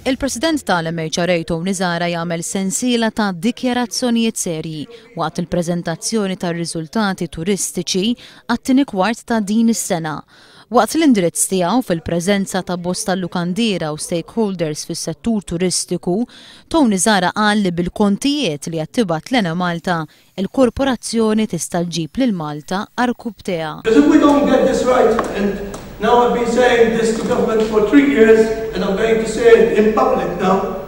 Il-President tal-MHRA Tony Zara jagħmel sensiela ta' dikjarazzjonijiet serji waqt il-preżentazzjoni tar-riżultati turistiċi għat-tieni kwart ta' din is-sena. Waqt l-indirizz tiegħu fil-preżenza ta' bosta lukandira u stakeholders fis-settur turistiku, Tony Zara qal li bil-kontijiet li qed tibgħat lena Malta, il-korporazzjoni tista' ġġib lil Malta arkub tiegħha. Now I've been saying this to government for 3 years, and I'm going to say it in public now.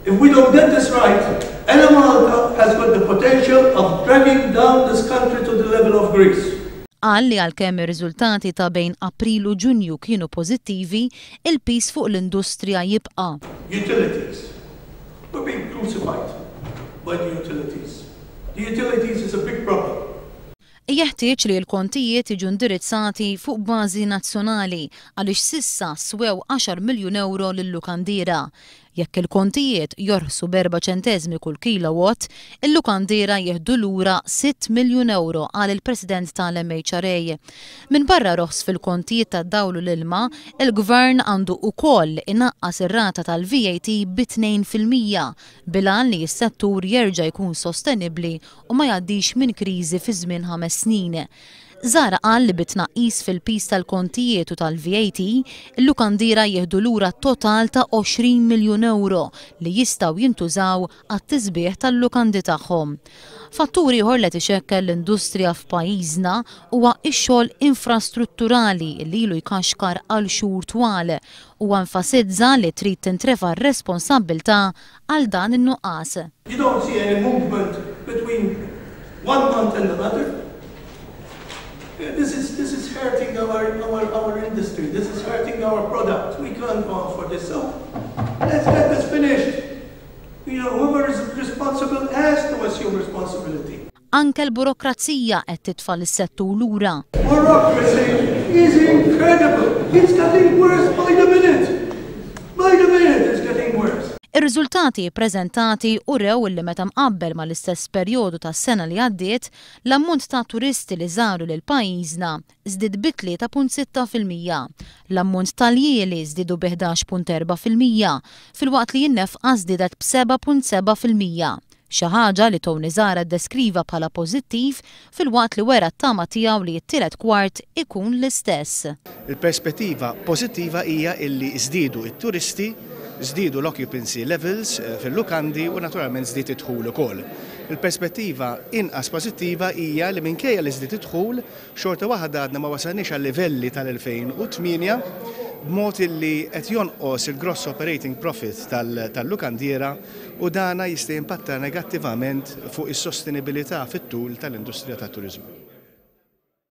If we don't get this right, Ena Malta has got the potential of dragging down this country to the level of Greece. Qal li għalkemm ir-riżultati ta' bejn April u Ġunju kienu pożittivi, il-pis fuq l-industrija jibqa'. Utilities. We're being crucified by the utilities. The utilities is a big problem. Jeħtieġ li l-kontijiet jiġu indirizzati fuq bażi nazzjonali għaliex sissa swew 10 miljun euro lill-lukandira. Jekk il-kontijiet jorħsu b'4 ċenteżmi kull kilowatt, il-lukandira jieħdu lura 6 miljun euro għal il-President tal-MHRA. Min barra roħs fil-kontijiet tad-dawl u l-ilma, il-Gvern għandu wkoll inaqqas ir-rata tal-VAT b'2% bilan li s-settur jerġa' jkun sostenibbli u ma jgħaddix minn kriżi fi żmien 5 snin. Zara qal li bit-tnaqqis fil-pis tal-kontijiet u tal-VAT, il-lukandira jieħdu lura total ta' 20 miljun euro li jistgħu jintużaw għat-tisbieħ tal-lukandi tagħhom. Fattur ieħor li tixekkel l-industrija f'pajjiżna huwa x-xogħol infrastrutturali li ilu jkaxkar għal xhur twal u enfasizza li trid tintrefa' r-responsabbiltà għal dan in-nuqqas. You don't see any movement between 1 month and another. This is hurting our industry. This is hurting our product. We can't go on for this. So let's get this finished. You know, whoever is responsible has to assume responsibility. Anke l-burokrazija qed titfa' lis-settur lura. Bureaucracy is incredible. It's getting worse by the minute. By the minute it's getting worse. Ir-riżultati ppreżentati urew illi meta mqabbel mal-istess perjodu tas-sena li għaddiet, l-ammont ta' turisti li żaru lil pajjiżna żdied bi 3.6%, l-ammont tal-jieli żdiedu bi 11.4%, filwaqt li n-nefqa żdiedet b'7.7%. Xi ħaġa li Tony Zara ddeskriva bħala pożittiv filwaqt li wera t-tama tiegħu li t-tielet kwart ikun l-istess. Il-perspettiva pożittiva hija illi żdiedu it-turisti, żdiedu l-occupancy levels fil-lukandi u naturalment żdied id-dħul ukoll. Il-perspettiva inqas pożittiva hija li minkejja li żdied id-dħul xorta waħda għadna ma wasalniex għal livelli tal-2008 b'mod illi qed jonqos il-gross operating profit tal-lukandiera u dana jista' jimpatta negattivament fuq is-sostenibilità fit-tul tal-industrija tat-turiżmu.